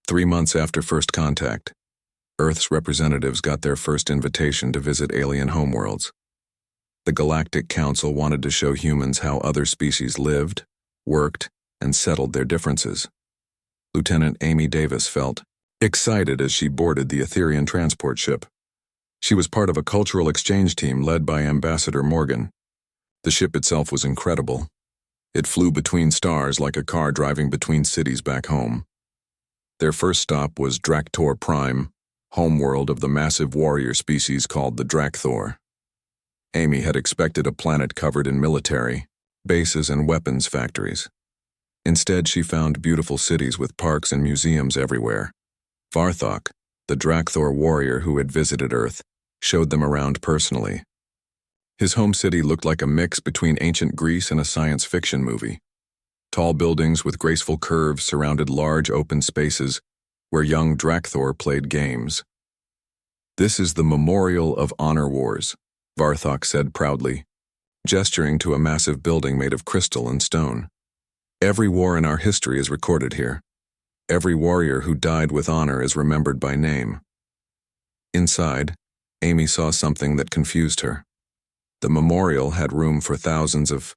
3 months after first contact, Earth's representatives got their first invitation to visit alien homeworlds. The Galactic Council wanted to show humans how other species lived, worked, and settled their differences. Lieutenant Amy Davis felt excited as she boarded the Etherian transport ship. She was part of a cultural exchange team led by Ambassador Morgan. The ship itself was incredible. It flew between stars like a car driving between cities back home. Their first stop was Draktor Prime, homeworld of the massive warrior species called the Drakthor. Amy had expected a planet covered in military, bases, and weapons factories. Instead, she found beautiful cities with parks and museums everywhere. Varthok, the Drakthor warrior who had visited Earth, showed them around personally. His home city looked like a mix between ancient Greece and a science fiction movie. Tall buildings with graceful curves surrounded large open spaces where young Drakthor played games. "This is the Memorial of Honor Wars," Varthok said proudly, gesturing to a massive building made of crystal and stone. "Every war in our history is recorded here. Every warrior who died with honor is remembered by name." Inside, Amy saw something that confused her. The memorial had room for thousands of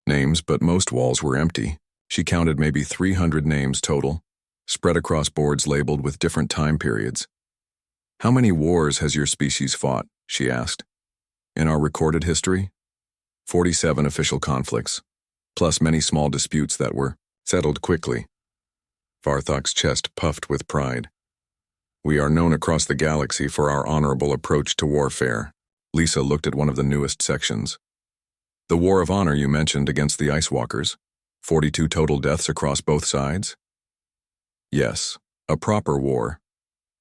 names, but most walls were empty. She counted maybe 300 names total, spread across boards labeled with different time periods. "How many wars has your species fought?" she asked. "In our recorded history?" 47 official conflicts, plus many small disputes that were settled quickly. Varthok's chest puffed with pride. "We are known across the galaxy for our honorable approach to warfare." Lisa looked at one of the newest sections. "The War of Honor you mentioned against the Ice Walkers, 42 total deaths across both sides?" "Yes, a proper war.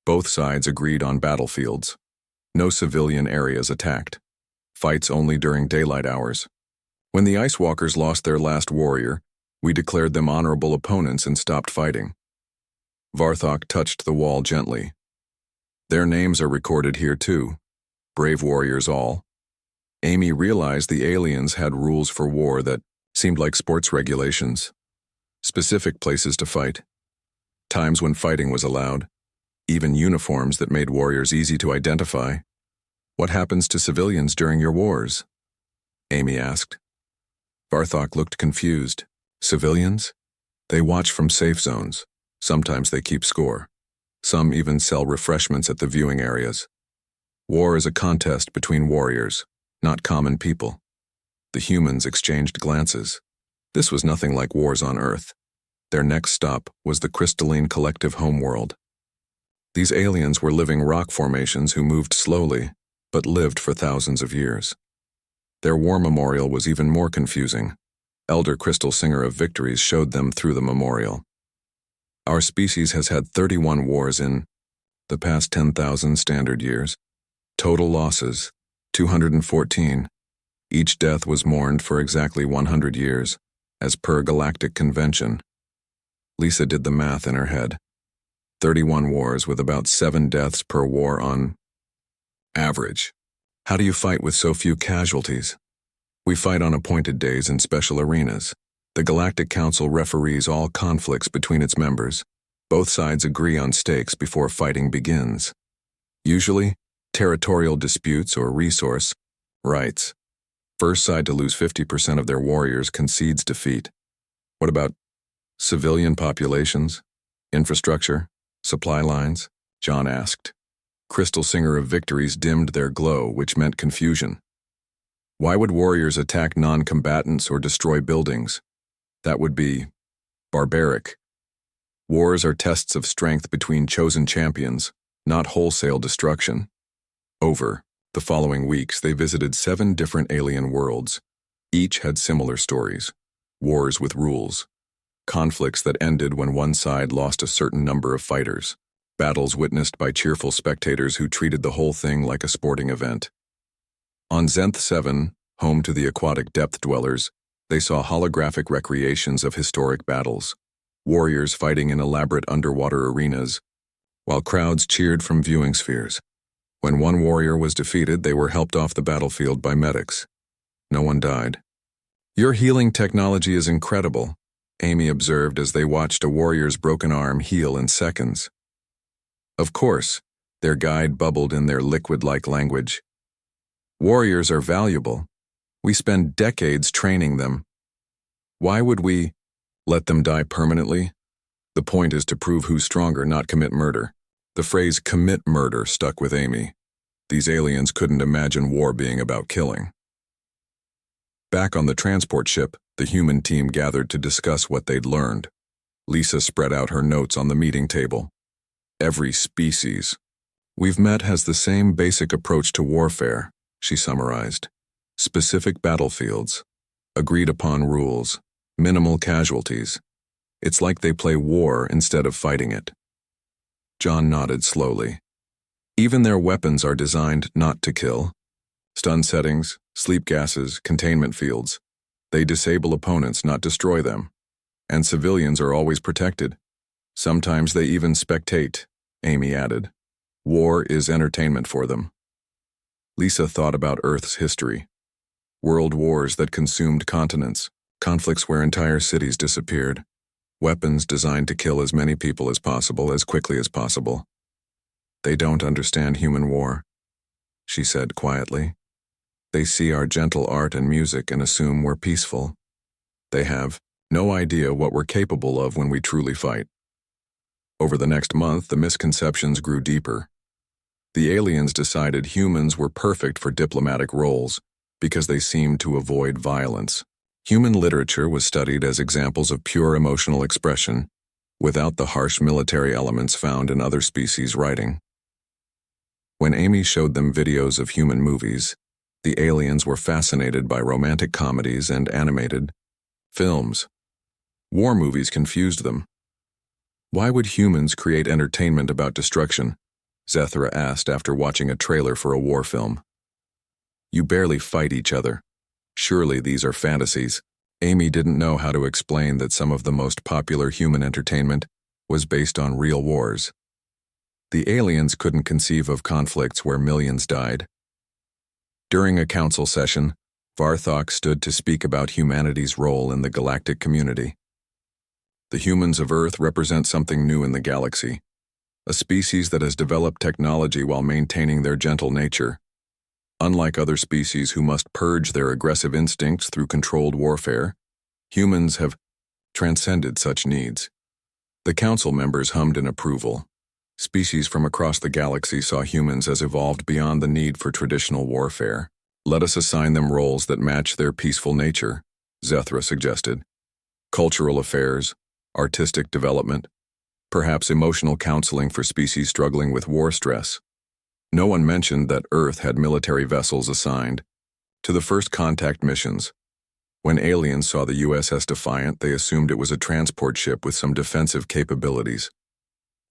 Both sides agreed on battlefields. No civilian areas attacked. Fights only during daylight hours. When the Ice Walkers lost their last warrior, we declared them honorable opponents and stopped fighting." Varthok touched the wall gently. "Their names are recorded here too. Brave warriors all." Amy realized the aliens had rules for war that seemed like sports regulations. Specific places to fight. Times when fighting was allowed. Even uniforms that made warriors easy to identify. "What happens to civilians during your wars?" Amy asked. Varthok looked confused. "Civilians? They watch from safe zones. Sometimes they keep score. Some even sell refreshments at the viewing areas. War is a contest between warriors, not common people." The humans exchanged glances. This was nothing like wars on Earth. Their next stop was the crystalline collective homeworld. These aliens were living rock formations who moved slowly, but lived for thousands of years. Their war memorial was even more confusing. Elder Crystal Singer of Victories showed them through the memorial. "Our species has had 31 wars in the past 10,000 standard years. Total losses, 214. Each death was mourned for exactly 100 years, as per Galactic Convention." Lisa did the math in her head. 31 wars with about 7 deaths per war on average. "How do you fight with so few casualties?" "We fight on appointed days in special arenas. The Galactic Council referees all conflicts between its members. Both sides agree on stakes before fighting begins. Usually, territorial disputes or resource rights. First side to lose 50% of their warriors concedes defeat." "What about civilian populations? Infrastructure? Supply lines?" John asked. Crystal Singer of Victories dimmed their glow, which meant confusion. "Why would warriors attack non-combatants or destroy buildings? That would be barbaric. Wars are tests of strength between chosen champions, not wholesale destruction." Over the following weeks, they visited 7 different alien worlds. Each had similar stories. Wars with rules. Conflicts that ended when one side lost a certain number of fighters. Battles witnessed by cheerful spectators who treated the whole thing like a sporting event. On Zenth 7, home to the aquatic depth dwellers, they saw holographic recreations of historic battles. Warriors fighting in elaborate underwater arenas, while crowds cheered from viewing spheres. When one warrior was defeated, they were helped off the battlefield by medics. No one died. "Your healing technology is incredible," Amy observed as they watched a warrior's broken arm heal in seconds. Of course, their guide bubbled in their liquid-like language. Warriors are valuable. We spend decades training them. Why would we let them die permanently? The point is to prove who's stronger, not commit murder. The phrase commit murder stuck with Amy. These aliens couldn't imagine war being about killing. Back on the transport ship, the human team gathered to discuss what they'd learned. Lisa spread out her notes on the meeting table. Every species we've met has the same basic approach to warfare, she summarized. Specific battlefields, agreed-upon rules, minimal casualties. It's like they play war instead of fighting it. John nodded slowly. Even their weapons are designed not to kill. Stun settings, sleep gases, containment fields. They disable opponents, not destroy them. And civilians are always protected. Sometimes they even spectate, Amy added. War is entertainment for them. Lisa thought about Earth's history. World wars that consumed continents, conflicts where entire cities disappeared, weapons designed to kill as many people as possible, as quickly as possible. They don't understand human war, she said quietly. They see our gentle art and music and assume we're peaceful. They have no idea what we're capable of when we truly fight. Over the next month, the misconceptions grew deeper. The aliens decided humans were perfect for diplomatic roles because they seemed to avoid violence. Human literature was studied as examples of pure emotional expression, without the harsh military elements found in other species' writing. When Amy showed them videos of human movies, the aliens were fascinated by romantic comedies and animated films. War movies confused them. Why would humans create entertainment about destruction? Zethra asked after watching a trailer for a war film. You barely fight each other. Surely these are fantasies. Amy didn't know how to explain that some of the most popular human entertainment was based on real wars. The aliens couldn't conceive of conflicts where millions died. During a council session, Varthok stood to speak about humanity's role in the galactic community. The humans of Earth represent something new in the galaxy, a species that has developed technology while maintaining their gentle nature. Unlike other species who must purge their aggressive instincts through controlled warfare, humans have transcended such needs. The council members hummed in approval. Species from across the galaxy saw humans as evolved beyond the need for traditional warfare. Let us assign them roles that match their peaceful nature, Zethra suggested. Cultural affairs, artistic development, perhaps emotional counseling for species struggling with war stress. No one mentioned that Earth had military vessels assigned to the first contact missions. When aliens saw the USS Defiant, they assumed it was a transport ship with some defensive capabilities.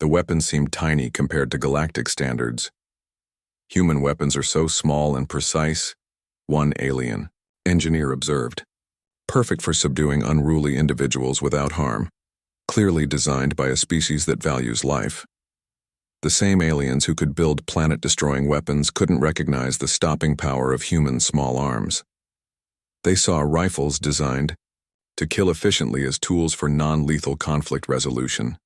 The weapons seemed tiny compared to galactic standards. Human weapons are so small and precise, one alien engineer observed. Perfect for subduing unruly individuals without harm. Clearly designed by a species that values life. The same aliens who could build planet-destroying weapons couldn't recognize the stopping power of human small arms. They saw rifles designed to kill efficiently as tools for non-lethal conflict resolution.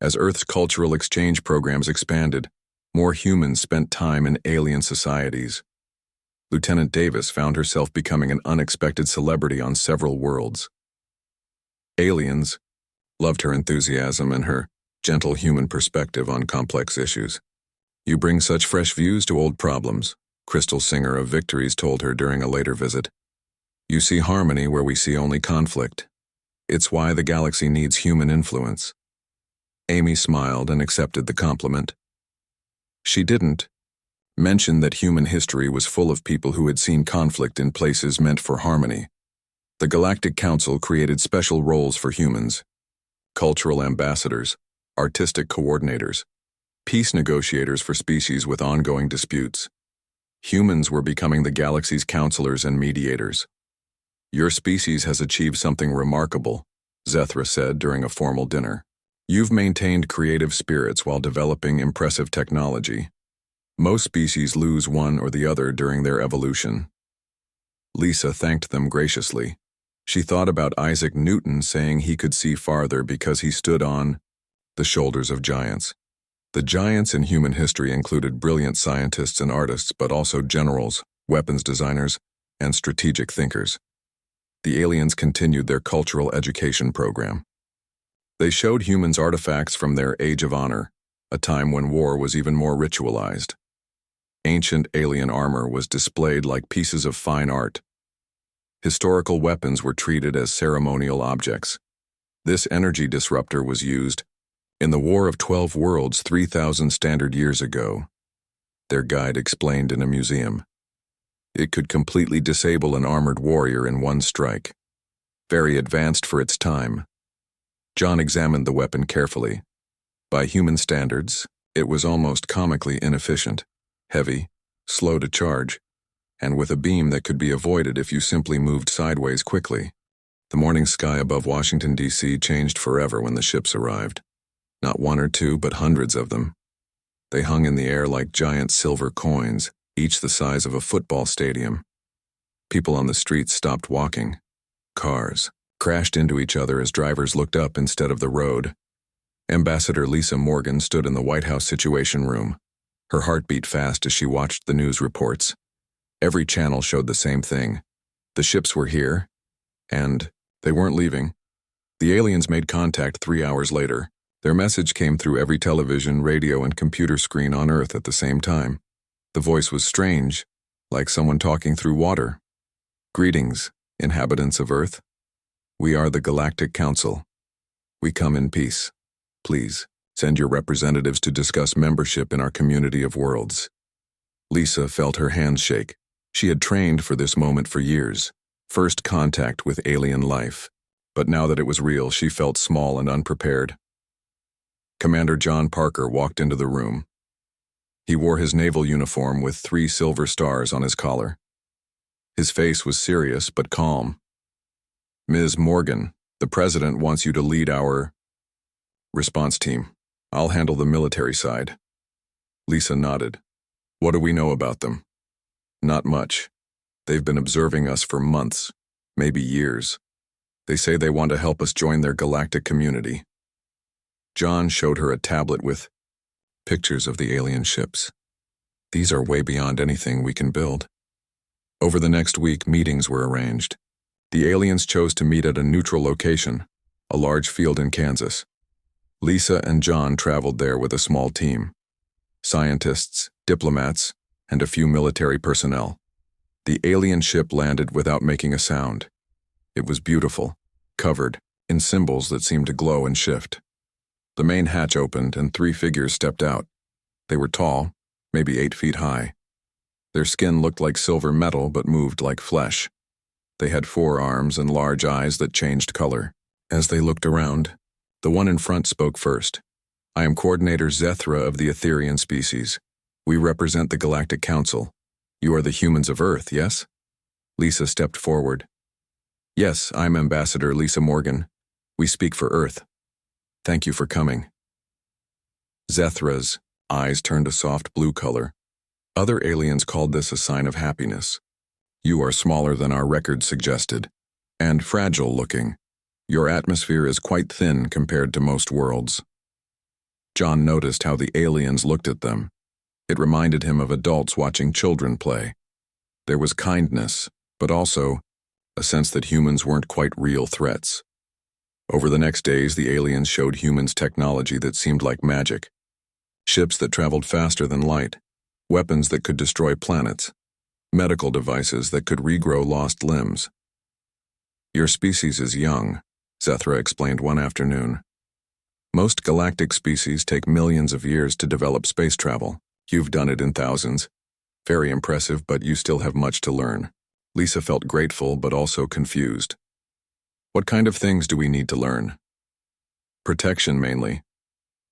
As Earth's cultural exchange programs expanded, more humans spent time in alien societies. Lieutenant Davis found herself becoming an unexpected celebrity on several worlds. Aliens loved her enthusiasm and her gentle human perspective on complex issues. You bring such fresh views to old problems, Crystal Singer of Victories told her during a later visit. You see harmony where we see only conflict. It's why the galaxy needs human influence. Amy smiled and accepted the compliment. She didn't mention that human history was full of people who had seen conflict in places meant for harmony. The Galactic Council created special roles for humans: cultural ambassadors, artistic coordinators, peace negotiators for species with ongoing disputes. Humans were becoming the galaxy's counselors and mediators. Your species has achieved something remarkable, Zethra said during a formal dinner. You've maintained creative spirits while developing impressive technology. Most species lose one or the other during their evolution. Lisa thanked them graciously. She thought about Isaac Newton saying he could see farther because he stood on the shoulders of giants. The giants in human history included brilliant scientists and artists, but also generals, weapons designers, and strategic thinkers. The aliens continued their cultural education program. They showed humans artifacts from their Age of Honor, a time when war was even more ritualized. Ancient alien armor was displayed like pieces of fine art. Historical weapons were treated as ceremonial objects. This energy disruptor was used in the War of 12 Worlds 3,000 standard years ago. Their guide explained in a museum. It could completely disable an armored warrior in one strike. Very advanced for its time. John examined the weapon carefully. By human standards, it was almost comically inefficient, heavy, slow to charge, and with a beam that could be avoided if you simply moved sideways quickly. The morning sky above Washington, D.C. changed forever when the ships arrived. Not one or two, but hundreds of them. They hung in the air like giant silver coins, each the size of a football stadium. People on the streets stopped walking. Cars crashed into each other as drivers looked up instead of the road. Ambassador Lisa Morgan stood in the White House Situation Room. Her heart beat fast as she watched the news reports. Every channel showed the same thing. The ships were here, and they weren't leaving. The aliens made contact 3 hours later. Their message came through every television, radio, and computer screen on Earth at the same time. The voice was strange, like someone talking through water. Greetings, inhabitants of Earth. We are the Galactic Council. We come in peace. Please, send your representatives to discuss membership in our community of worlds. Lisa felt her hands shake. She had trained for this moment for years. First contact with alien life. But now that it was real, she felt small and unprepared. Commander John Parker walked into the room. He wore his naval uniform with 3 silver stars on his collar. His face was serious but calm. Ms. Morgan, the President wants you to lead our response team. I'll handle the military side. Lisa nodded. What do we know about them? Not much. They've been observing us for months, maybe years. They say they want to help us join their galactic community. John showed her a tablet with pictures of the alien ships. These are way beyond anything we can build. Over the next week, meetings were arranged. The aliens chose to meet at a neutral location, a large field in Kansas. Lisa and John traveled there with a small team. Scientists, diplomats, and a few military personnel. The alien ship landed without making a sound. It was beautiful, covered in symbols that seemed to glow and shift. The main hatch opened and 3 figures stepped out. They were tall, maybe 8 feet high. Their skin looked like silver metal but moved like flesh. They had 4 arms and large eyes that changed color. As they looked around, the one in front spoke first. I am Coordinator Zethra of the Etherian species. We represent the Galactic Council. You are the humans of Earth, yes? Lisa stepped forward. Yes, I'm Ambassador Lisa Morgan. We speak for Earth. Thank you for coming. Zethra's eyes turned a soft blue color. Other aliens called this a sign of happiness. You are smaller than our record suggested, and fragile looking. Your atmosphere is quite thin compared to most worlds. John noticed how the aliens looked at them. It reminded him of adults watching children play. There was kindness, but also a sense that humans weren't quite real threats. Over the next days, the aliens showed humans technology that seemed like magic. Ships that traveled faster than light, weapons that could destroy planets, medical devices that could regrow lost limbs. Your species is young, Zethra explained one afternoon. Most galactic species take millions of years to develop space travel. You've done it in thousands. Very impressive, but you still have much to learn. Lisa felt grateful, but also confused. What kind of things do we need to learn? Protection, mainly.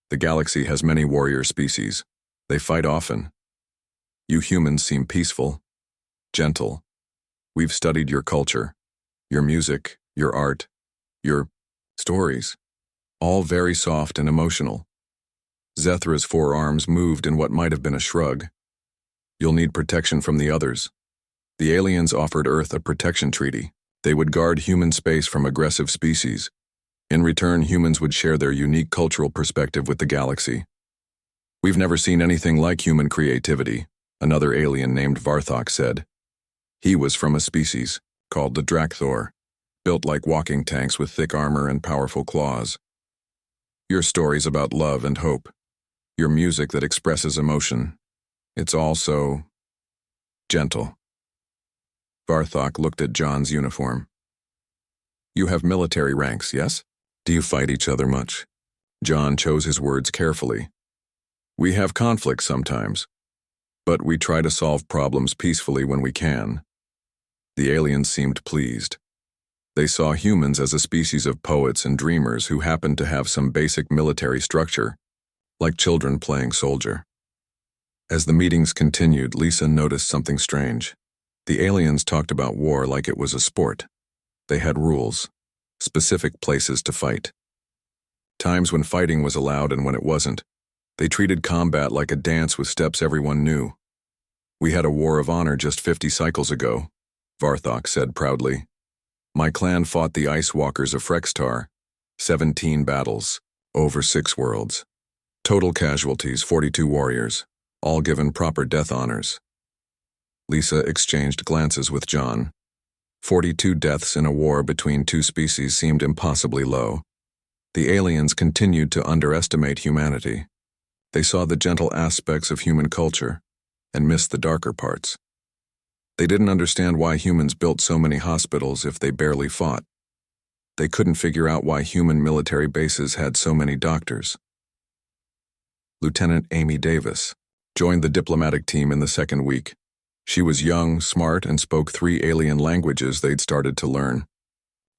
The galaxy has many warrior species. They fight often. You humans seem peaceful, gentle. We've studied your culture, your music, your art, your stories, all very soft and emotional. Zethra's 4 arms moved in what might have been a shrug. You'll need protection from the others. The aliens offered Earth a protection treaty. They would guard human space from aggressive species. In return, humans would share their unique cultural perspective with the galaxy. "We've never seen anything like human creativity," another alien named Varthok said. He was from a species called the Drakthor, built like walking tanks with thick armor and powerful claws. "Your stories about love and hope. Your music that expresses emotion. It's all so gentle." Varthok looked at John's uniform. "You have military ranks, yes? Do you fight each other much?" John chose his words carefully. "We have conflicts sometimes, but we try to solve problems peacefully when we can." The aliens seemed pleased. They saw humans as a species of poets and dreamers who happened to have some basic military structure, like children playing soldier. As the meetings continued, Lisa noticed something strange. The aliens talked about war like it was a sport. They had rules, specific places to fight, times when fighting was allowed and when it wasn't. They treated combat like a dance with steps everyone knew. "We had a war of honor just 50 cycles ago," Varthok said proudly. "My clan fought the Ice Walkers of Frextar. 17 battles, over 6 worlds. Total casualties, 42 warriors, all given proper death honors." Lisa exchanged glances with John. 42 deaths in a war between two species seemed impossibly low. The aliens continued to underestimate humanity. They saw the gentle aspects of human culture and missed the darker parts. They didn't understand why humans built so many hospitals if they barely fought. They couldn't figure out why human military bases had so many doctors. Lieutenant Amy Davis joined the diplomatic team in the second week. She was young, smart, and spoke 3 alien languages they'd started to learn.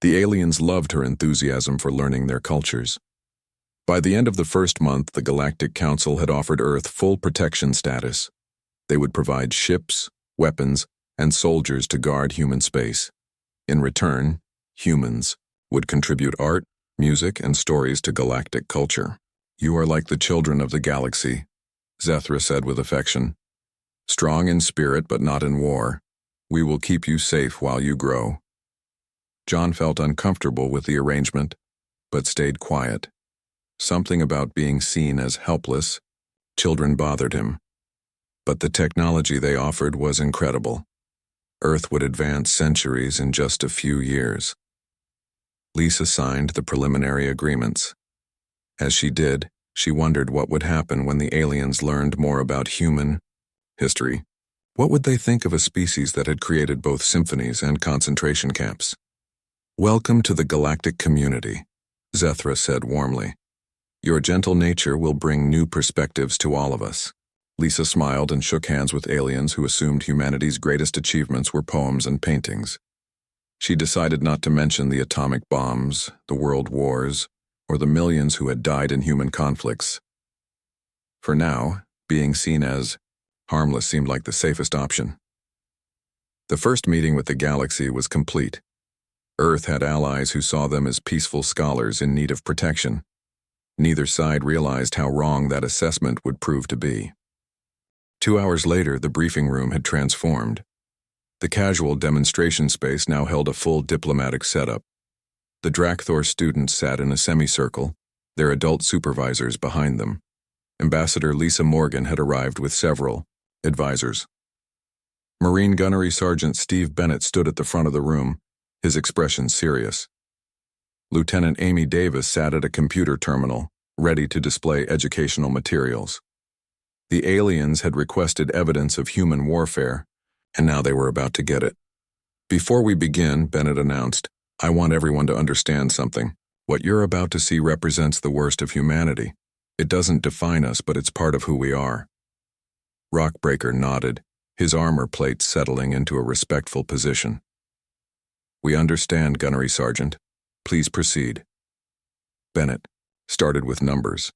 The aliens loved her enthusiasm for learning their cultures. By the end of the first month, the Galactic Council had offered Earth full protection status. They would provide ships, weapons, and soldiers to guard human space. In return, humans would contribute art, music, and stories to galactic culture. "You are like the children of the galaxy," Zethra said with affection. "Strong in spirit but not in war. We will keep you safe while you grow." John felt uncomfortable with the arrangement, but stayed quiet. Something about being seen as helpless children bothered him. But the technology they offered was incredible. Earth would advance centuries in just a few years. Lisa signed the preliminary agreements. As she did, she wondered what would happen when the aliens learned more about human history. What would they think of a species that had created both symphonies and concentration camps? "Welcome to the galactic community," Zethra said warmly. "Your gentle nature will bring new perspectives to all of us." Lisa smiled and shook hands with aliens who assumed humanity's greatest achievements were poems and paintings. She decided not to mention the atomic bombs, the world wars, or the millions who had died in human conflicts. For now, being seen as harmless seemed like the safest option. The first meeting with the galaxy was complete. Earth had allies who saw them as peaceful scholars in need of protection. Neither side realized how wrong that assessment would prove to be. 2 hours later, the briefing room had transformed. The casual demonstration space now held a full diplomatic setup. The Drakthor students sat in a semicircle, their adult supervisors behind them. Ambassador Lisa Morgan had arrived with several advisors. Marine Gunnery Sergeant Steve Bennett stood at the front of the room, his expression serious. Lieutenant Amy Davis sat at a computer terminal, ready to display educational materials. The aliens had requested evidence of human warfare, and now they were about to get it. "Before we begin," Bennett announced, "I want everyone to understand something. What you're about to see represents the worst of humanity. It doesn't define us, but it's part of who we are." Rockbreaker nodded, his armor plates settling into a respectful position. "We understand, Gunnery Sergeant. Please proceed." Bennett started with numbers.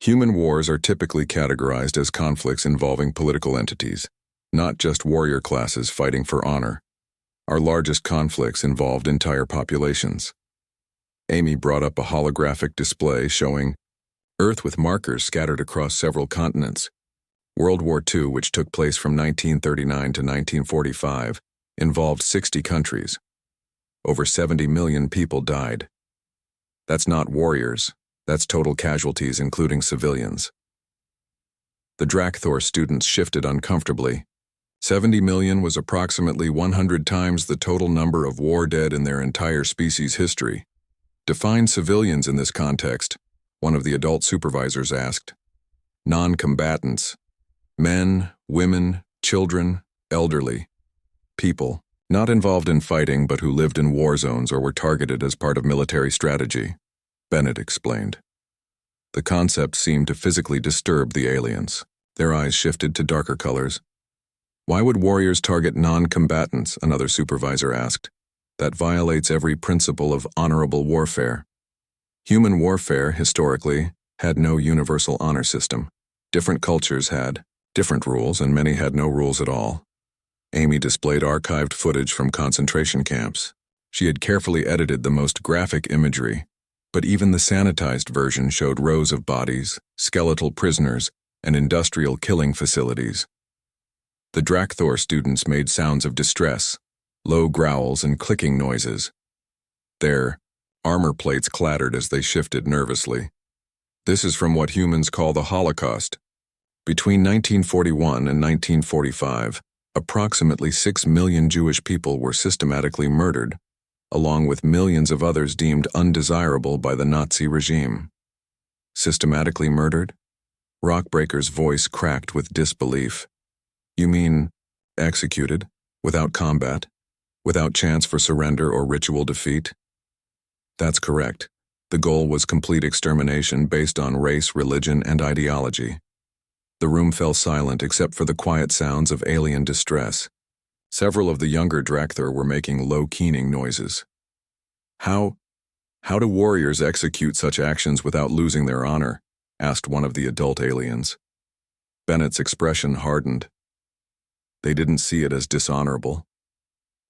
Human wars are typically categorized as conflicts involving political entities, not just warrior classes fighting for honor. Our largest conflicts involved entire populations. Amy brought up a holographic display showing Earth with markers scattered across several continents. World War II, which took place from 1939 to 1945, involved 60 countries. over 70 million people died. That's not warriors, that's total casualties including civilians. The Drakthor students shifted uncomfortably. 70 million was approximately 100 times the total number of war dead in their entire species' history. Define civilians in this context, one of the adult supervisors asked. Non-combatants. Men, women, children, elderly. People, not involved in fighting but who lived in war zones or were targeted as part of military strategy, Bennett explained. The concept seemed to physically disturb the aliens. Their eyes shifted to darker colors. Why would warriors target non-combatants? Another supervisor asked. That violates every principle of honorable warfare. Human warfare, historically, had no universal honor system. Different cultures had different rules, and many had no rules at all. Amy displayed archived footage from concentration camps. She had carefully edited the most graphic imagery, but even the sanitized version showed rows of bodies, skeletal prisoners, and industrial killing facilities. The Drakthor students made sounds of distress, low growls and clicking noises. Their armor plates clattered as they shifted nervously. This is from what humans call the Holocaust. Between 1941 and 1945, approximately 6 million Jewish people were systematically murdered, along with millions of others deemed undesirable by the Nazi regime. Systematically murdered? Rockbreaker's voice cracked with disbelief. You mean executed, without combat, without chance for surrender or ritual defeat? That's correct. The goal was complete extermination based on race, religion, and ideology. The room fell silent except for the quiet sounds of alien distress. Several of the younger Drakthor were making low keening noises. How do warriors execute such actions without losing their honor? Asked one of the adult aliens. Bennett's expression hardened. They didn't see it as dishonorable.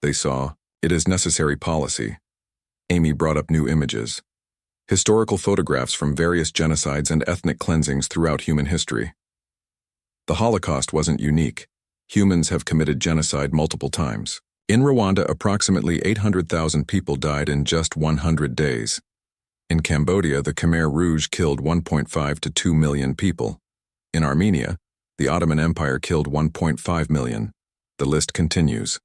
They saw it as necessary policy. Amy brought up new images. Historical photographs from various genocides and ethnic cleansings throughout human history. The Holocaust wasn't unique. Humans have committed genocide multiple times. In Rwanda, approximately 800,000 people died in just 100 days. In Cambodia, the Khmer Rouge killed 1.5 to 2 million people. In Armenia, the Ottoman Empire killed 1.5 million. The list continues.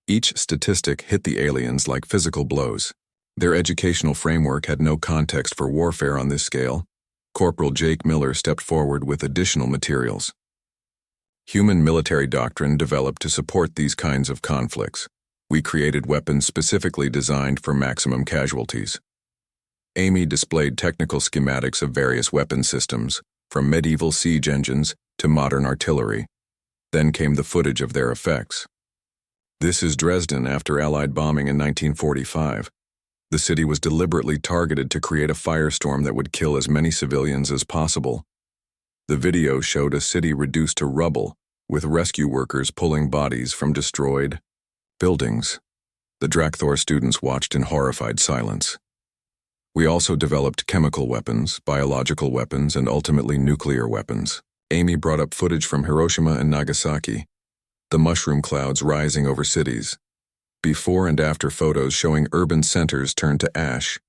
Each statistic hit the aliens like physical blows. Their educational framework had no context for warfare on this scale. Corporal Jake Miller stepped forward with additional materials. Human military doctrine developed to support these kinds of conflicts. We created weapons specifically designed for maximum casualties. Amy displayed technical schematics of various weapon systems, from medieval siege engines to modern artillery. Then came the footage of their effects. This is Dresden after Allied bombing in 1945. The city was deliberately targeted to create a firestorm that would kill as many civilians as possible. The video showed a city reduced to rubble, with rescue workers pulling bodies from destroyed buildings. The Drakthor students watched in horrified silence. We also developed chemical weapons, biological weapons, and ultimately nuclear weapons. Amy brought up footage from Hiroshima and Nagasaki, the mushroom clouds rising over cities. Before and after photos showing urban centers turned to ash.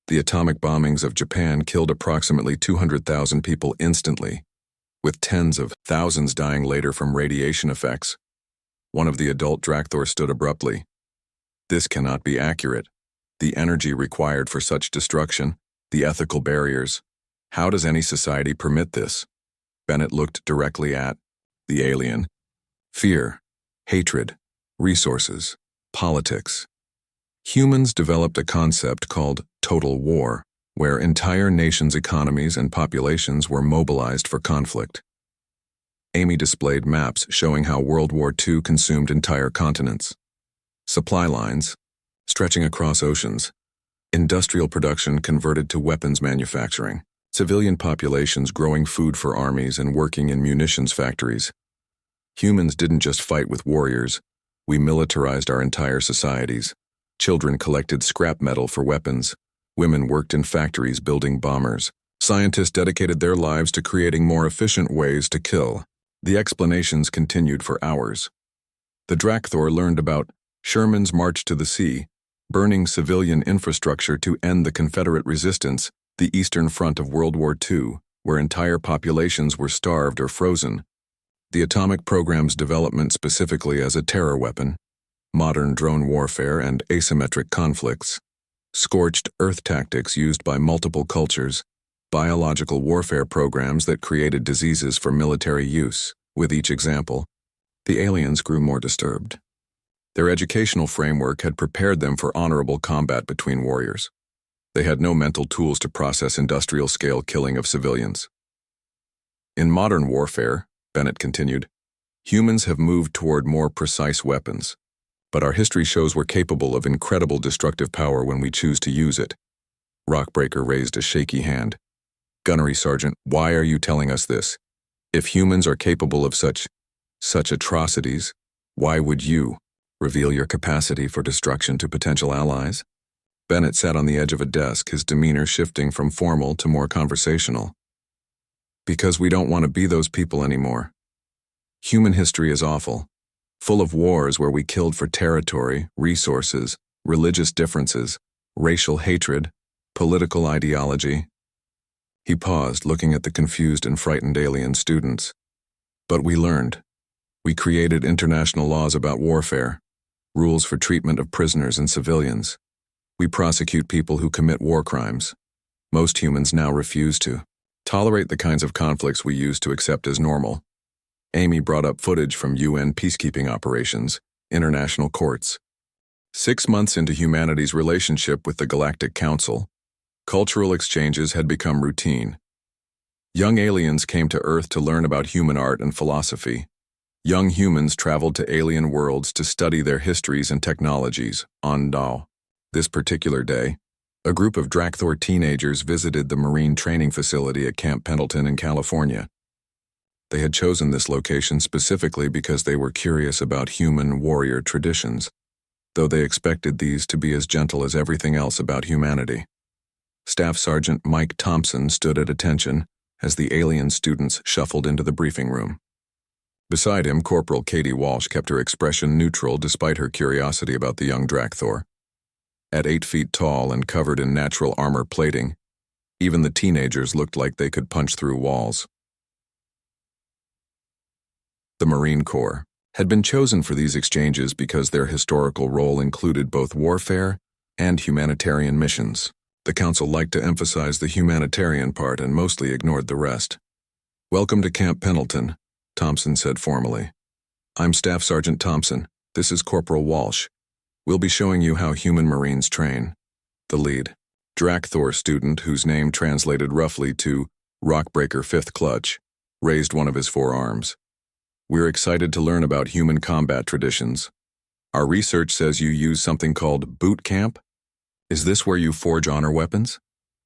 The atomic bombings of Japan killed approximately 200,000 people instantly, with tens of thousands dying later from radiation effects. One of the adult Drakthor stood abruptly. This cannot be accurate. The energy required for such destruction, the ethical barriers. How does any society permit this? Bennett looked directly at the alien. Fear, hatred, resources, politics. Humans developed a concept called total war, where entire nations' economies and populations were mobilized for conflict. Amy displayed maps showing how World War II consumed entire continents. Supply lines, stretching across oceans. Industrial production converted to weapons manufacturing. Civilian populations growing food for armies and working in munitions factories. Humans didn't just fight with warriors. We militarized our entire societies. Children collected scrap metal for weapons. Women worked in factories building bombers. Scientists dedicated their lives to creating more efficient ways to kill. The explanations continued for hours. The Drakthor learned about Sherman's March to the Sea, burning civilian infrastructure to end the Confederate resistance, the Eastern Front of World War II, where entire populations were starved or frozen, the atomic program's development specifically as a terror weapon, modern drone warfare and asymmetric conflicts, scorched earth tactics used by multiple cultures, biological warfare programs that created diseases for military use. With each example, the aliens grew more disturbed. Their educational framework had prepared them for honorable combat between warriors. They had no mental tools to process industrial-scale killing of civilians. In modern warfare, Bennett continued, humans have moved toward more precise weapons, but our history shows we're capable of incredible destructive power when we choose to use it. Rockbreaker raised a shaky hand. Gunnery Sergeant, why are you telling us this? If humans are capable of such atrocities, why would you reveal your capacity for destruction to potential allies? Bennett sat on the edge of a desk, his demeanor shifting from formal to more conversational. Because we don't want to be those people anymore. Human history is awful, full of wars where we killed for territory, resources, religious differences, racial hatred, political ideology. He paused, looking at the confused and frightened alien students. But we learned. We created international laws about warfare, rules for treatment of prisoners and civilians. We prosecute people who commit war crimes. Most humans now refuse to tolerate the kinds of conflicts we used to accept as normal. Amy brought up footage from UN peacekeeping operations, international courts. 6 months into humanity's relationship with the Galactic Council, cultural exchanges had become routine. Young aliens came to Earth to learn about human art and philosophy. Young humans traveled to alien worlds to study their histories and technologies. On this particular day, a group of Drakthor teenagers visited the Marine training facility at Camp Pendleton in California. They had chosen this location specifically because they were curious about human warrior traditions, though they expected these to be as gentle as everything else about humanity. Staff Sergeant Mike Thompson stood at attention as the alien students shuffled into the briefing room. Beside him, Corporal Katie Walsh kept her expression neutral despite her curiosity about the young Drakthor. At 8 feet tall and covered in natural armor plating, even the teenagers looked like they could punch through walls. The Marine Corps had been chosen for these exchanges because their historical role included both warfare and humanitarian missions. The Council liked to emphasize the humanitarian part and mostly ignored the rest. "Welcome to Camp Pendleton," Thompson said formally. "I'm Staff Sergeant Thompson. This is Corporal Walsh. We'll be showing you how human Marines train." The lead, Drakthor student, whose name translated roughly to Rockbreaker Fifth Clutch, raised one of his 4 arms. "We're excited to learn about human combat traditions. Our research says you use something called boot camp. Is this where you forge honor weapons?"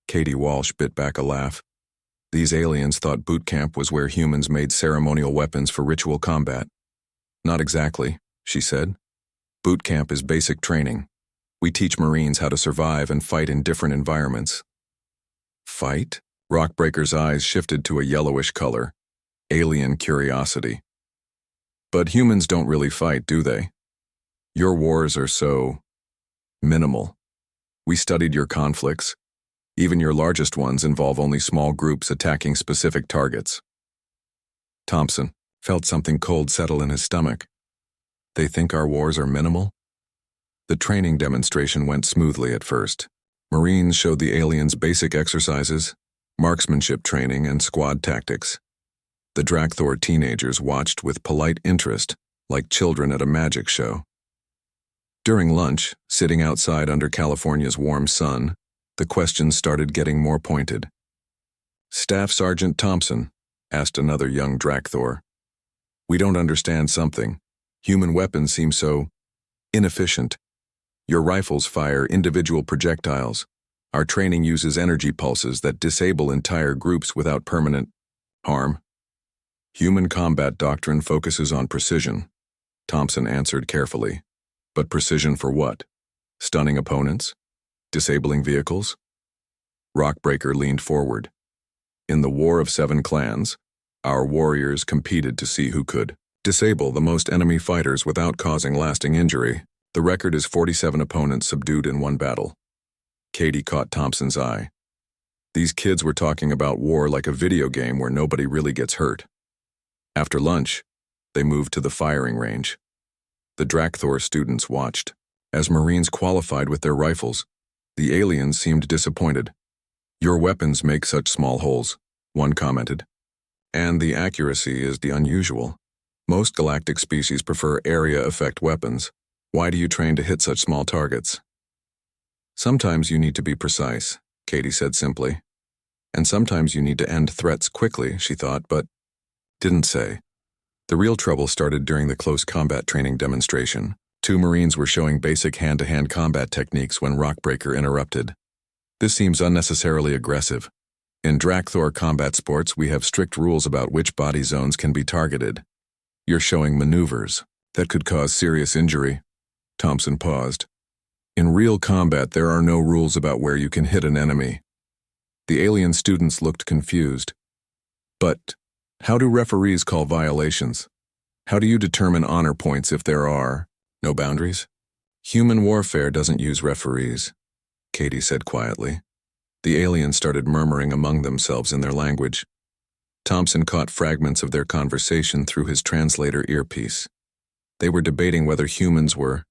Katie Walsh bit back a laugh. These aliens thought boot camp was where humans made ceremonial weapons for ritual combat. "Not exactly," she said. "Boot camp is basic training. We teach Marines how to survive and fight in different environments." "Fight?" Rockbreaker's eyes shifted to a yellowish color. Alien curiosity. "But humans don't really fight, do they? Your wars are so minimal. We studied your conflicts. Even your largest ones involve only small groups attacking specific targets." Thompson felt something cold settle in his stomach. They think our wars are minimal? The training demonstration went smoothly at first. Marines showed the aliens basic exercises, marksmanship training, and squad tactics. The Drakthor teenagers watched with polite interest, like children at a magic show. During lunch, sitting outside under California's warm sun, the questions started getting more pointed. "Staff Sergeant Thompson," asked another young Drakthor, "we don't understand something. Human weapons seem so inefficient. Your rifles fire individual projectiles. Our training uses energy pulses that disable entire groups without permanent harm. Human combat doctrine focuses on precision," Thompson answered carefully. "But precision for what? Stunning opponents? Disabling vehicles?" Rockbreaker leaned forward. "In the War of 7 Clans, our warriors competed to see who could disable the most enemy fighters without causing lasting injury. The record is 47 opponents subdued in one battle. Katie caught Thompson's eye. These kids were talking about war like a video game where nobody really gets hurt. After lunch, they moved to the firing range. The Drakthor students watched. As Marines qualified with their rifles, the aliens seemed disappointed. "Your weapons make such small holes," one commented. "And the accuracy is the unusual. Most galactic species prefer area effect weapons. Why do you train to hit such small targets?" "Sometimes you need to be precise," Katie said simply. "And sometimes you need to end threats quickly," she thought, but didn't say. The real trouble started during the close combat training demonstration. Two Marines were showing basic hand-to-hand combat techniques when Rockbreaker interrupted. "This seems unnecessarily aggressive. In Drakthor combat sports, we have strict rules about which body zones can be targeted. You're showing maneuvers that could cause serious injury." Thompson paused. "In real combat, there are no rules about where you can hit an enemy." The alien students looked confused. "But how do referees call violations? How do you determine honor points if there are no boundaries?" "Human warfare doesn't use referees," Katie said quietly. The aliens started murmuring among themselves in their language. Thompson caught fragments of their conversation through his translator earpiece. They were debating whether humans were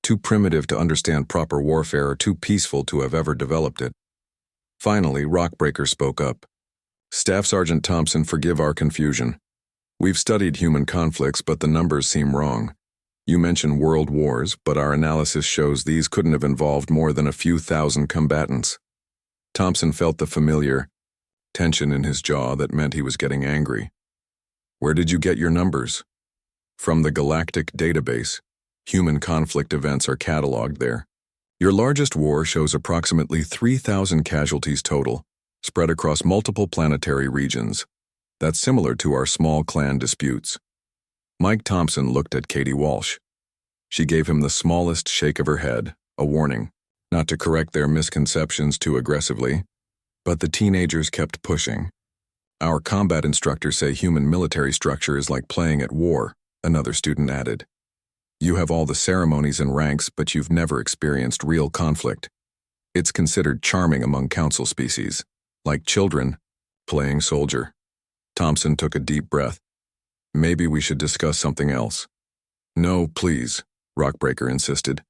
too primitive to understand proper warfare or too peaceful to have ever developed it. Finally, Rockbreaker spoke up. "Staff Sergeant Thompson, forgive our confusion. We've studied human conflicts, but the numbers seem wrong. You mentioned world wars, but our analysis shows these couldn't have involved more than a few thousand combatants." Thompson felt the familiar tension in his jaw that meant he was getting angry. "Where did you get your numbers?" "From the Galactic database. Human conflict events are cataloged there. Your largest war shows approximately 3,000 casualties total, spread across multiple planetary regions. That's similar to our small clan disputes." Mike Thompson looked at Katie Walsh. She gave him the smallest shake of her head, a warning, not to correct their misconceptions too aggressively. But the teenagers kept pushing. "Our combat instructors say human military structure is like playing at war," another student added. "You have all the ceremonies and ranks, but you've never experienced real conflict. It's considered charming among council species, like children playing soldier." Thompson took a deep breath. "Maybe we should discuss something else." "No, please," Rockbreaker insisted.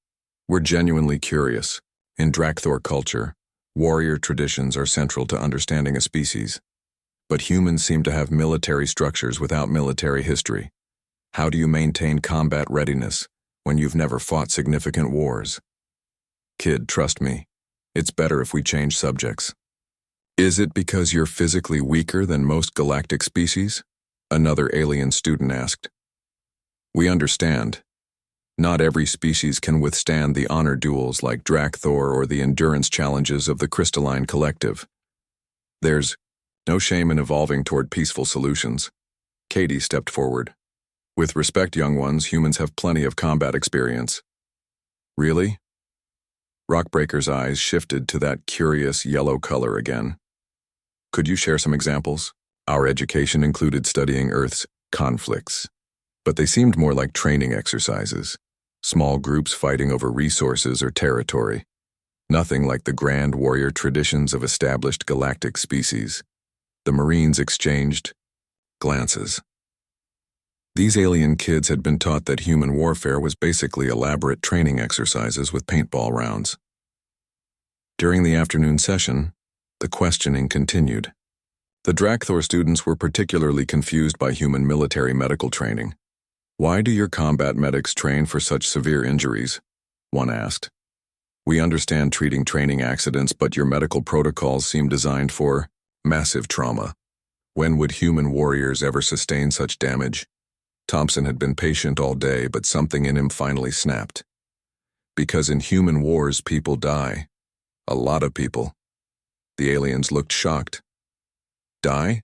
"We're genuinely curious. In Drakthor culture, warrior traditions are central to understanding a species. But humans seem to have military structures without military history. How do you maintain combat readiness when you've never fought significant wars?" "Kid, trust me. It's better if we change subjects." "Is it because you're physically weaker than most galactic species?" another alien student asked. "We understand. Not every species can withstand the honor duels like Drakthor or the endurance challenges of the Crystalline Collective. There's no shame in evolving toward peaceful solutions." Katie stepped forward. "With respect, young ones, humans have plenty of combat experience." "Really?" Rockbreaker's eyes shifted to that curious yellow color again. "Could you share some examples?" "Our education included studying Earth's conflicts, but they seemed more like training exercises. Small groups fighting over resources or territory. Nothing like the grand warrior traditions of established galactic species." The Marines exchanged glances. These alien kids had been taught that human warfare was basically elaborate training exercises with paintball rounds. During the afternoon session, the questioning continued. The Drakthor students were particularly confused by human military medical training. "Why do your combat medics train for such severe injuries?" one asked. "We understand treating training accidents, but your medical protocols seem designed for massive trauma. When would human warriors ever sustain such damage?" Thompson had been patient all day, but something in him finally snapped. "Because in human wars, people die. A lot of people." The aliens looked shocked. "Die?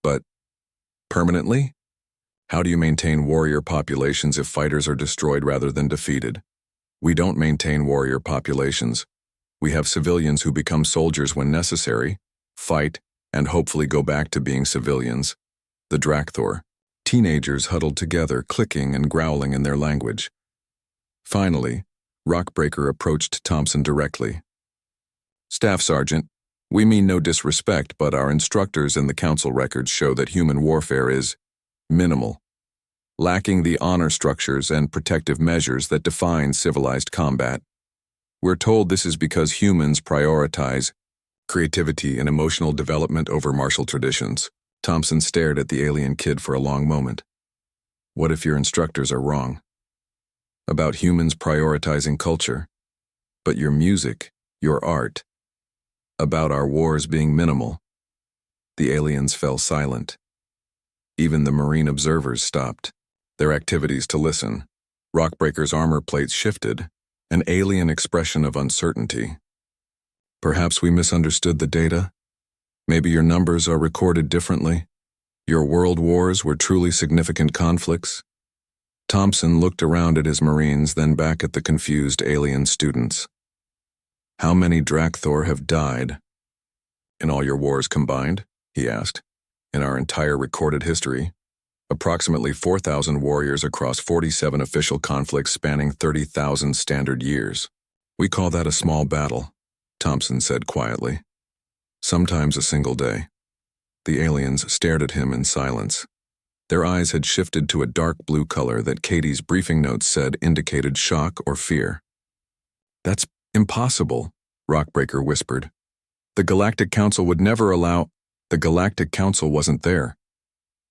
But permanently? How do you maintain warrior populations if fighters are destroyed rather than defeated?" "We don't maintain warrior populations. We have civilians who become soldiers when necessary, fight, and hopefully go back to being civilians." The Drakthor teenagers huddled together, clicking and growling in their language. Finally, Rockbreaker approached Thompson directly. Staff Sergeant, we mean no disrespect, but our instructors and the Council records show that human warfare is minimal, lacking the honor structures and protective measures that define civilized combat. We're told this is because humans prioritize creativity and emotional development over martial traditions. Thompson stared at the alien kid for a long moment. What if your instructors are wrong? About humans prioritizing culture, but your music, your art, about our wars being minimal. The aliens fell silent. Even the marine observers stopped their activities to listen. Rockbreaker's armor plates shifted, an alien expression of uncertainty. Perhaps we misunderstood the data? Maybe your numbers are recorded differently? Your world wars were truly significant conflicts? Thompson looked around at his Marines, then back at the confused alien students. How many Drakthor have died? In all your wars combined? He asked. In our entire recorded history? Approximately 4,000 warriors across 47 official conflicts spanning 30,000 standard years. We call that a small battle, Thompson said quietly. Sometimes a single day. The aliens stared at him in silence. Their eyes had shifted to a dark blue color that Katie's briefing notes said indicated shock or fear. That's impossible, Rockbreaker whispered. The Galactic Council would never allow— The Galactic Council wasn't there.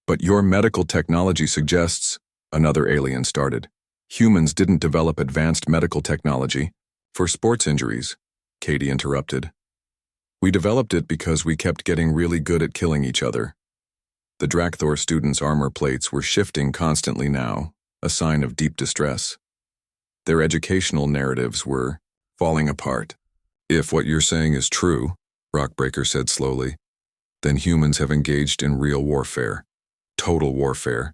But your medical technology suggests— Another alien started. Humans didn't develop advanced medical technology for sports injuries, Katie interrupted. We developed it because we kept getting really good at killing each other. The Drakthor students' armor plates were shifting constantly now, a sign of deep distress. Their educational narratives were falling apart. If what you're saying is true, Rockbreaker said slowly, then humans have engaged in real warfare, total warfare,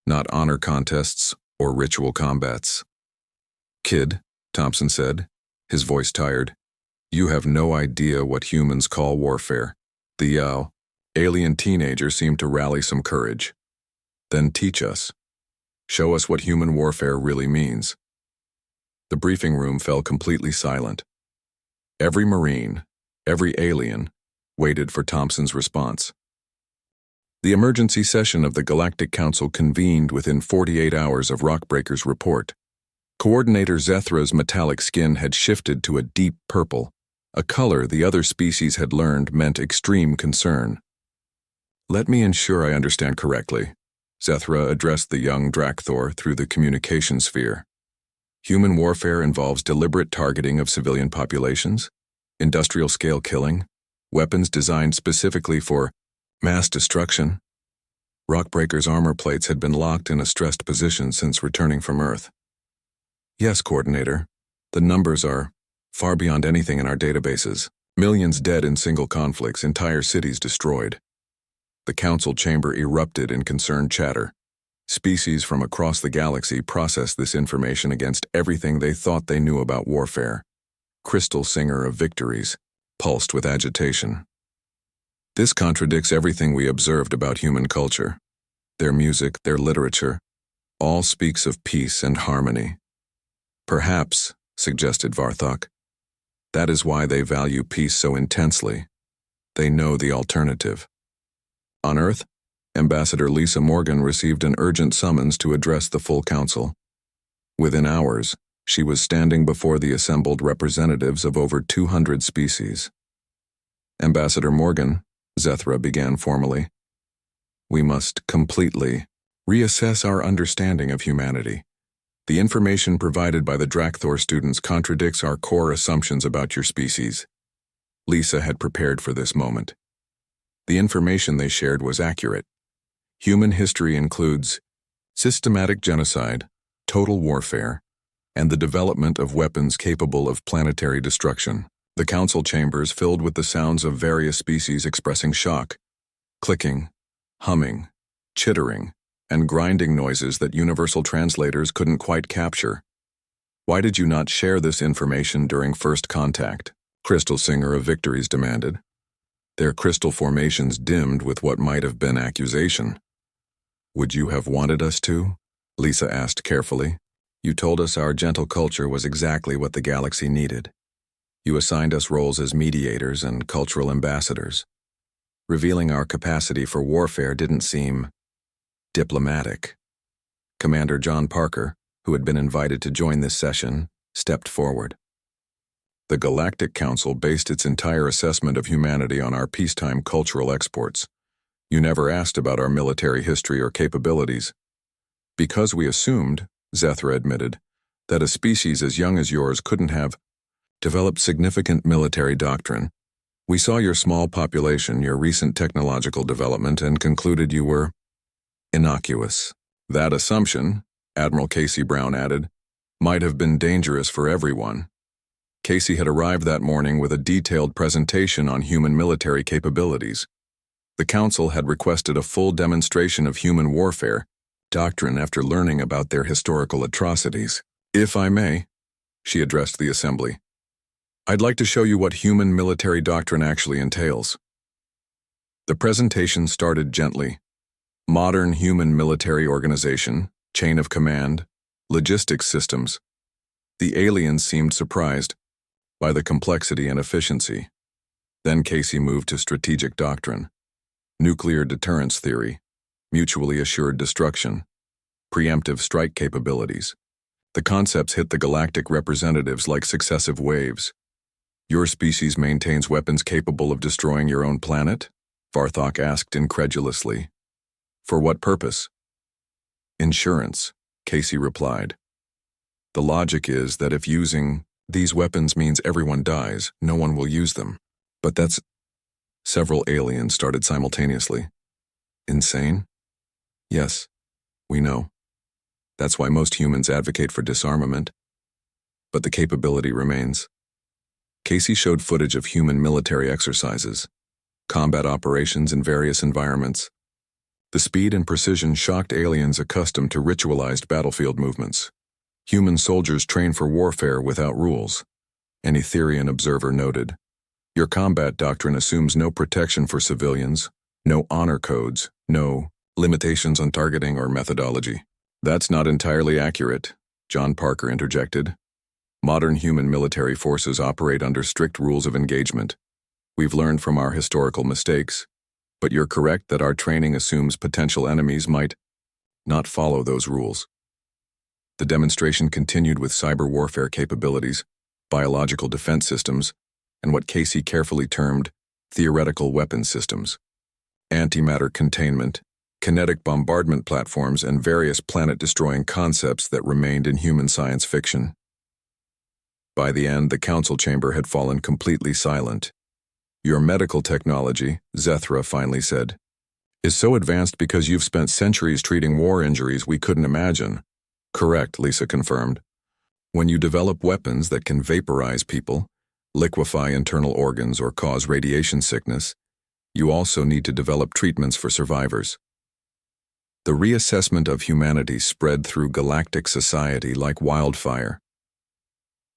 not honor contests or ritual combats. Kid, Thompson said, his voice tired, you have no idea what humans call warfare. The alien teenager seemed to rally some courage. Then teach us. Show us what human warfare really means. The briefing room fell completely silent. Every Marine, every alien, waited for Thompson's response. The emergency session of the Galactic Council convened within 48 hours of Rockbreaker's report. Coordinator Zethra's metallic skin had shifted to a deep purple, a color the other species had learned meant extreme concern. Let me ensure I understand correctly, Zethra addressed the young Drakthor through the communication sphere. Human warfare involves deliberate targeting of civilian populations, industrial-scale killing, weapons designed specifically for mass destruction. Rockbreaker's armor plates had been locked in a stressed position since returning from Earth. Yes, Coordinator, the numbers are far beyond anything in our databases. Millions dead in single conflicts, entire cities destroyed. The council chamber erupted in concerned chatter. Species from across the galaxy processed this information against everything they thought they knew about warfare. Crystal singer of victories, pulsed with agitation. This contradicts everything we observed about human culture. Their music, their literature, all speaks of peace and harmony. Perhaps, suggested Varthok, that is why they value peace so intensely. They know the alternative. On Earth, Ambassador Lisa Morgan received an urgent summons to address the full council. Within hours, she was standing before the assembled representatives of over 200 species. Ambassador Morgan, Zethra began formally, we must completely reassess our understanding of humanity. The information provided by the Drakthor students contradicts our core assumptions about your species. Lisa had prepared for this moment. The information they shared was accurate. Human history includes systematic genocide, total warfare, and the development of weapons capable of planetary destruction. The council chambers filled with the sounds of various species expressing shock, clicking, humming, chittering, and grinding noises that universal translators couldn't quite capture. Why did you not share this information during first contact? Crystal Singer of Victories demanded. Their crystal formations dimmed with what might have been accusation. Would you have wanted us to? Lisa asked carefully. You told us our gentle culture was exactly what the galaxy needed. You assigned us roles as mediators and cultural ambassadors. Revealing our capacity for warfare didn't seem diplomatic. Commander John Parker, who had been invited to join this session, stepped forward. The Galactic Council based its entire assessment of humanity on our peacetime cultural exports. You never asked about our military history or capabilities. Because we assumed, Zethra admitted, that a species as young as yours couldn't have developed significant military doctrine. We saw your small population, your recent technological development, and concluded you were innocuous. That assumption, Admiral Casey Brown added, might have been dangerous for everyone. Casey had arrived that morning with a detailed presentation on human military capabilities. The Council had requested a full demonstration of human warfare doctrine after learning about their historical atrocities. If I may, she addressed the assembly, I'd like to show you what human military doctrine actually entails. The presentation started gently. Modern human military organization, chain of command, logistics systems. The aliens seemed surprised by the complexity and efficiency. Then Casey moved to strategic doctrine, nuclear deterrence theory, mutually assured destruction, preemptive strike capabilities. The concepts hit the galactic representatives like successive waves. Your species maintains weapons capable of destroying your own planet? Varthok asked incredulously. For what purpose? Insurance, Casey replied. The logic is that if using these weapons means everyone dies, no one will use them. But that's... Several aliens started simultaneously. Insane? Yes, we know. That's why most humans advocate for disarmament. But the capability remains. Casey showed footage of human military exercises, combat operations in various environments. The speed and precision shocked aliens accustomed to ritualized battlefield movements. Human soldiers train for warfare without rules, an Etherian observer noted. Your combat doctrine assumes no protection for civilians, no honor codes, no limitations on targeting or methodology. That's not entirely accurate, John Parker interjected. Modern human military forces operate under strict rules of engagement. We've learned from our historical mistakes, but you're correct that our training assumes potential enemies might not follow those rules. The demonstration continued with cyber warfare capabilities, biological defense systems, and what Casey carefully termed theoretical weapons systems, antimatter containment, kinetic bombardment platforms, and various planet-destroying concepts that remained in human science fiction. By the end, the council chamber had fallen completely silent. Your medical technology, Zethra finally said, is so advanced because you've spent centuries treating war injuries we couldn't imagine. Correct, Lisa confirmed. When you develop weapons that can vaporize people, liquefy internal organs, or cause radiation sickness, you also need to develop treatments for survivors. The reassessment of humanity spread through galactic society like wildfire.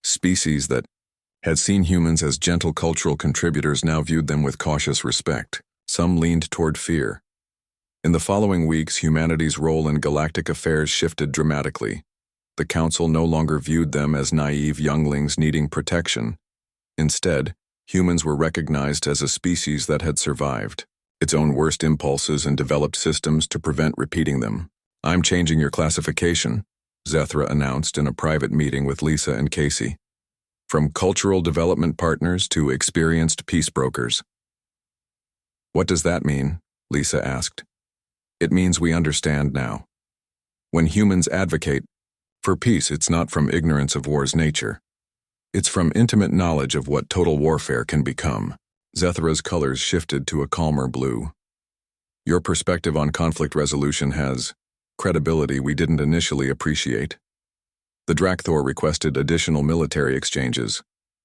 Species that had seen humans as gentle cultural contributors now viewed them with cautious respect. Some leaned toward fear. In the following weeks, humanity's role in galactic affairs shifted dramatically. The Council no longer viewed them as naive younglings needing protection. Instead, humans were recognized as a species that had survived its own worst impulses and developed systems to prevent repeating them. I'm changing your classification, Zethra announced in a private meeting with Lisa and Casey. From cultural development partners to experienced peace brokers. What does that mean? Lisa asked. It means we understand now. When humans advocate for peace, it's not from ignorance of war's nature. It's from intimate knowledge of what total warfare can become. Zethra's colors shifted to a calmer blue. Your perspective on conflict resolution has credibility we didn't initially appreciate. The Drakthor requested additional military exchanges,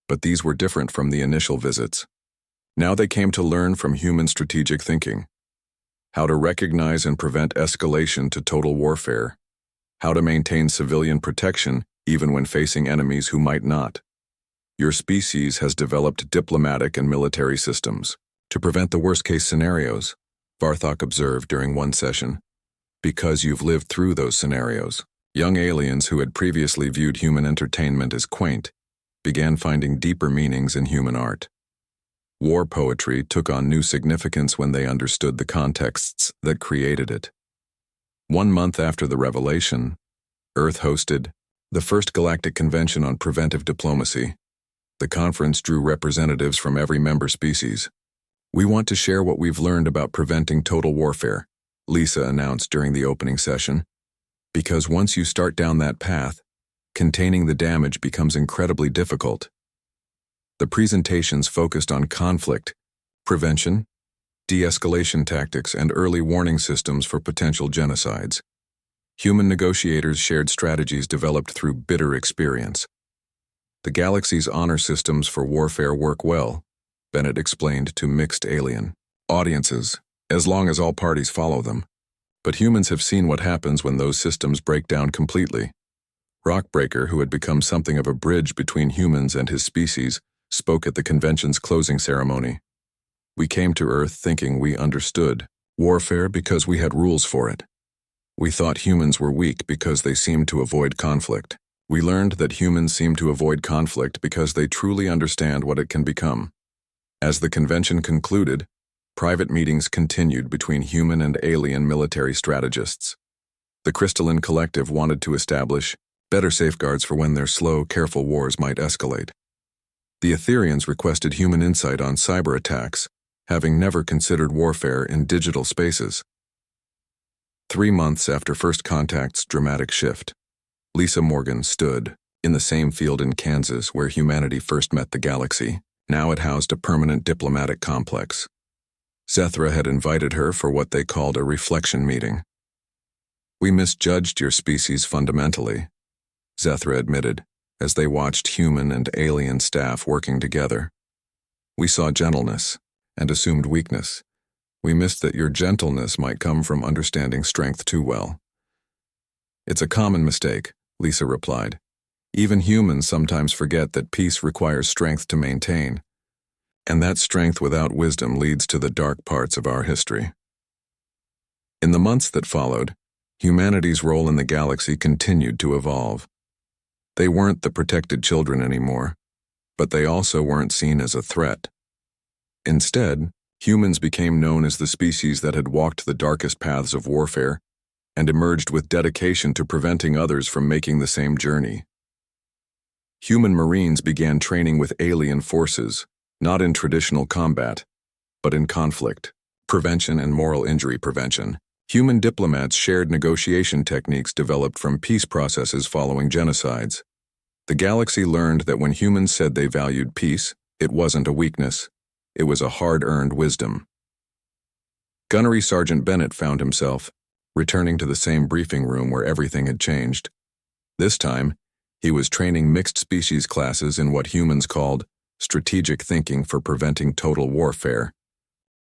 but these were different from the initial visits. Now they came to learn from human strategic thinking. How to recognize and prevent escalation to total warfare. How to maintain civilian protection even when facing enemies who might not. Your species has developed diplomatic and military systems to prevent the worst-case scenarios, Varthok observed during one session, because you've lived through those scenarios. Young aliens who had previously viewed human entertainment as quaint began finding deeper meanings in human art. War poetry took on new significance when they understood the contexts that created it. 1 month after the revelation, Earth hosted the first Galactic Convention on Preventive Diplomacy. The conference drew representatives from every member species. "We want to share what we've learned about preventing total warfare," Lisa announced during the opening session. "Because once you start down that path, containing the damage becomes incredibly difficult." The presentations focused on conflict, prevention, de-escalation tactics, and early warning systems for potential genocides. Human negotiators shared strategies developed through bitter experience. "The galaxy's honor systems for warfare work well," Bennett explained to mixed alien audiences, "as long as all parties follow them. But humans have seen what happens when those systems break down completely." Rockbreaker, who had become something of a bridge between humans and his species, spoke at the convention's closing ceremony. "We came to Earth thinking we understood warfare because we had rules for it. We thought humans were weak because they seemed to avoid conflict. We learned that humans seem to avoid conflict because they truly understand what it can become." As the convention concluded, private meetings continued between human and alien military strategists. The Crystalline Collective wanted to establish better safeguards for when their slow, careful wars might escalate. The Etherians requested human insight on cyber attacks, having never considered warfare in digital spaces. 3 months after First Contact's dramatic shift, Lisa Morgan stood in the same field in Kansas where humanity first met the galaxy. Now it housed a permanent diplomatic complex. Zethra had invited her for what they called a reflection meeting. "We misjudged your species fundamentally," Zethra admitted, as they watched human and alien staff working together. "We saw gentleness and assumed weakness. We missed that your gentleness might come from understanding strength too well." "It's a common mistake," Lisa replied. "Even humans sometimes forget that peace requires strength to maintain. And that strength without wisdom leads to the dark parts of our history." In the months that followed, humanity's role in the galaxy continued to evolve. They weren't the protected children anymore, but they also weren't seen as a threat. Instead, humans became known as the species that had walked the darkest paths of warfare and emerged with dedication to preventing others from making the same journey. Human Marines began training with alien forces, not in traditional combat, but in conflict, prevention, and moral injury prevention. Human diplomats shared negotiation techniques developed from peace processes following genocides. The galaxy learned that when humans said they valued peace, it wasn't a weakness. It was a hard-earned wisdom. Gunnery Sergeant Bennett found himself returning to the same briefing room where everything had changed. This time, he was training mixed-species classes in what humans called strategic thinking for preventing total warfare.